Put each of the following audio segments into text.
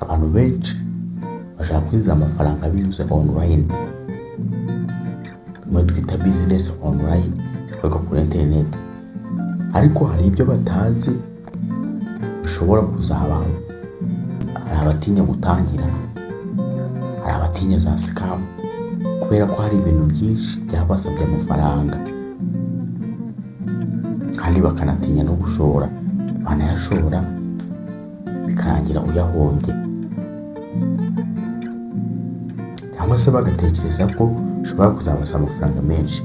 abantu benshi bashaka kwinjiza amafaranga binyuze online, bimwe twita business online zikorerwa kuri internet, ariko hari ibyo batazi bishobora kuzabaho. Hari abatinya gutangira, hari abatinya za scam kubera ko hari ibintu byinshi byabasabye amafaranga, kandi bakanatinya no gushora, banayashora bikarangira uyahombye, cyangwa se bagatekereza ko ushobora kuzabasa amafaranga menshi.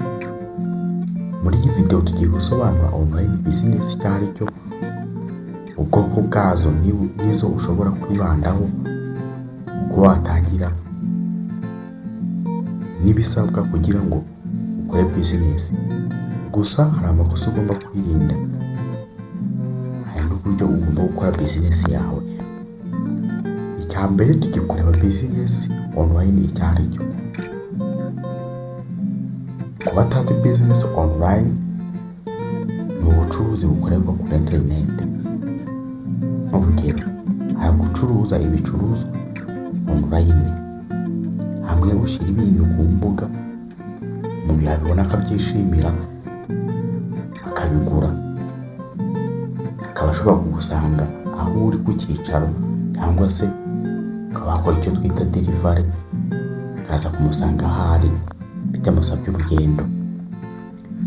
Muri iyi video tugiye gusobanura online business icyo ari cyo, ubwoko bwazo n'izo ushobora kwibandaho uko watangira, n'ibisabwa kugira ngo ukore business. Gusa hari amakosa ugomba kwirinda, hari n'uburyo ugomba gukora business yawe. Icya mbere tugiye kureba business online icyo ari cyo. Kuba atazi business online ni ubucuruzi bukorerwa kuri internet. Urugero, hari gucuruza ibicuruzwa online, hamwe ushyira ibintu ku mbuga, umuntu yabibona akabyishimira akabigura, akaba ashobora kugusanga aho uri ku cyicaro, cyangwa se ukaba wakora icyo twita delivery, akaza kumusanga ahari bitamusabye urugendo.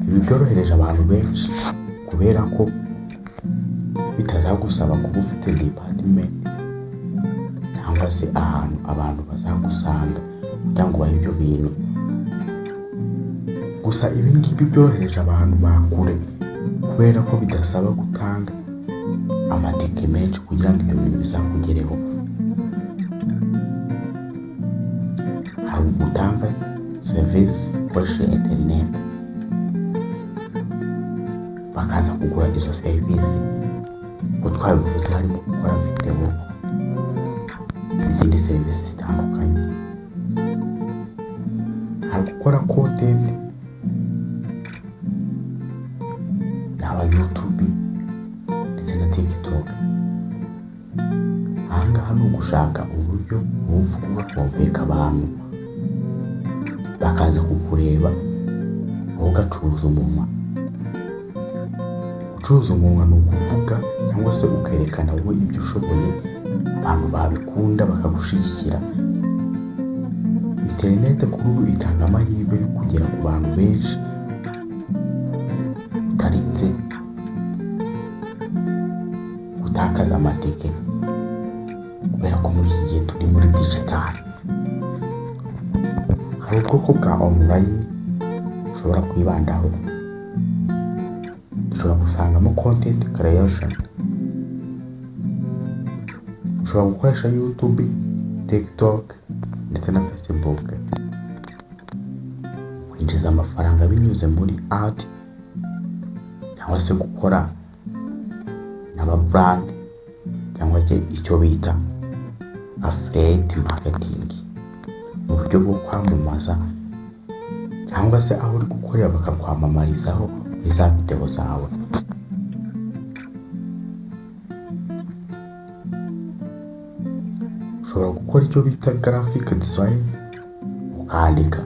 Ibi byorohereje abantu benshi kubera ko bitazagusaba kuba ufite department cyangwa se ahantu abantu bazagusanga kugira ngo bahe ibyo bintu. Gusa ibi ngibi byorohereje abantu bakure kubera ko bidasaba gutanga amatike menshi kugira ngo ibyo bintu bizakugereho. Hari gutanga service ukoresheje internet, bakaza kugura izo serivisi. Uko twabivuze, harimo gukora video n'izindi serivisi zitandukanye, hari gukora content yaba YouTube ndetse na TikTok. Ahangaha ni ugushaka uburyo buvuga bumvika abantu bakaza kukureba, wowe ugacuruza umunwa. Gucuruza umunwa ni ukuvuga cyangwa se ukerekana wowe ibyo ushoboye, abantu babikunda bakagushyigikira. Internet kuri ubu itanga amahirwe yo kugera ku bantu benshi utarinze gutakaza amatike, kubera ko muri iki gihe turi muri digital. Hari ubwoko bwa online ushobora kwibandaho. Ushobora gusangamo content creation, ushobora gukoresha YouTube, TikTok ndetse na Facebook, kwinjiza amafaranga binyuze muri ad, cyangwa se gukora n'aba brand cyangwa icyo bita affiliate marketing, mu buryo bwo kwamamaza cyangwa se aho uri gukorera bakakwamamarizaho muri za video zawe. Ushobora gukora icyo bita graphic design, ukandika,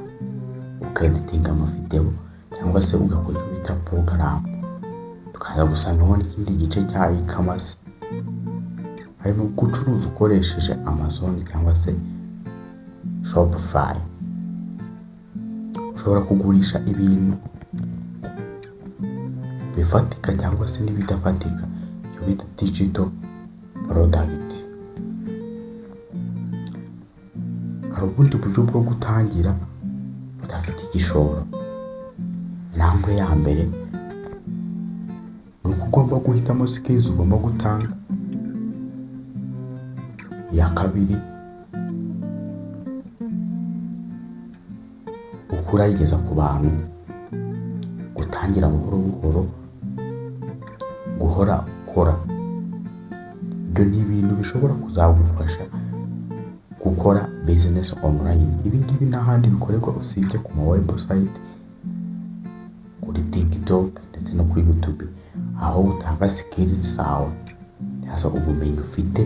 ukeditinga amavideo, cyangwa se ugakora icyo bita program. Tukaza gusangaho n'ikindi gice cya e-commerce, harimo gucuruza ukoresheje Amazon cyangwa se Shopify. Ushobora kugurisha ibintu bifatika cyangwa se n'ibidafatika, icyo bita digital product. Hari ubundi buryo bwo gutangira udafite igishoro. Intambwe ya mbere ni uko ugomba guhitamo skills ugomba gutanga. Iya kabiri, ukurayigeza ku bantu, gutangira buhoro buhoro, guhora ukora. Ibyo ni ibintu bishobora kuzagufasha gukora business online. Ibi ngibi n'ahandi bikorerwa usibye ku ma website, kuri TikTok ndetse no kuri YouTube, aho utanga skills zawe haza ubumenyi ufite,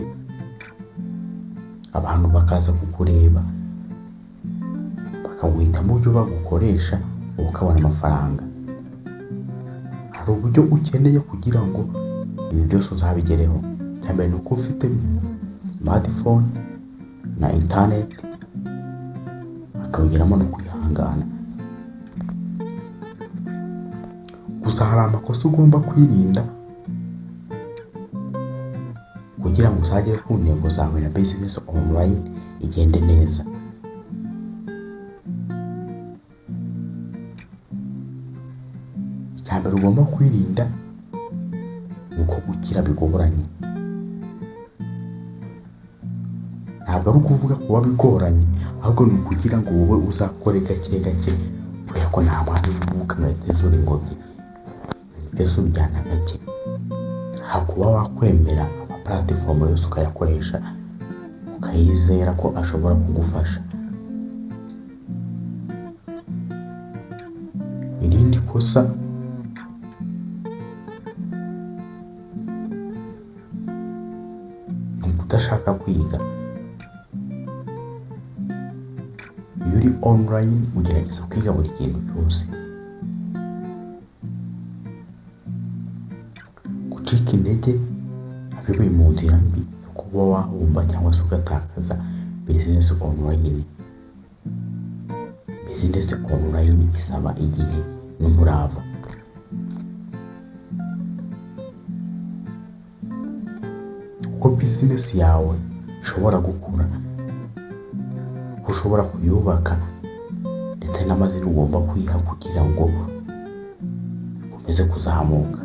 abantu bakaza kukureba bakaguhitamo uburyo bagukoresha ukabona amafaranga. Hari uburyo ukeneye kugira ngo ibi byose uzabigereho. Cyambere nuko ufite smartphone na internet, akawugeramo no kwihangana. Gusa hari amakosa ugomba kwirinda kugira ngo uzagere ku ntego zawe na business online igende neza. Icyambere ugomba kwirinda nuko gukira bigoranye. Ntabwo ari ukuvuga kuba bigoranye, ahubwo ni ukugira ngo wowe uzakore gake gake, kubera ko nta mpamvu uvuka ngo itezure ingobyi, byose ubijyana gake. Hakuba wakwemera platform yose ukayakoresha, ukayizera ko ashobora kugufasha. Irindi kosa ni kudashaka kwiga. Iyo uri online ugerageza kwiga buri kintu cyose. Gucika intege biri mu nzira mbi yo kuba wahomba cyangwa se ugatakaza business online. Business online isaba igihe n'umurava. Uko business yawe ishobora gukura, ushobora kuyubaka, ndetse n'amazina ugomba kwiha kugira ngo ukomeze kuzamuka.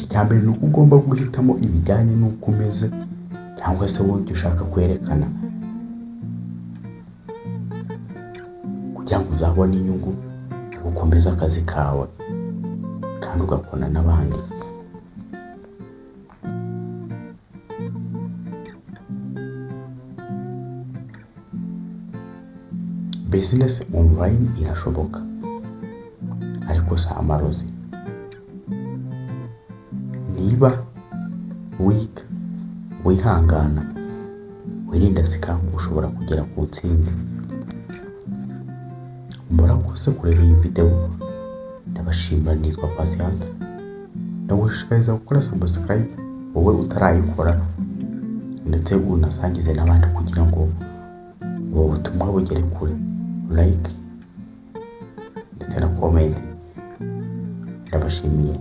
Icyambere ni uko ugomba guhitamo ibijyanye n'uko umeze cyangwa se wowe ibyo ushaka kwerekana, kugira ngo uzabone inyungu ukomeza akazi kawe kandi ugakora n'abandi. Business online irashoboka, ariko si amarozi. Niba wiga, wihangana, wirinda sikanga, ushobora kugera ku ntsinzi. Murakoze kureba iyi video, ndabashimira. Nitwa Patience, ndagushishikariza gukora subscribe wowe utarayikora, ndetse unasangize n'abandi kugira ngo ubu butumwa bugere kure. Like ndetse na comment. Ndabashimiye.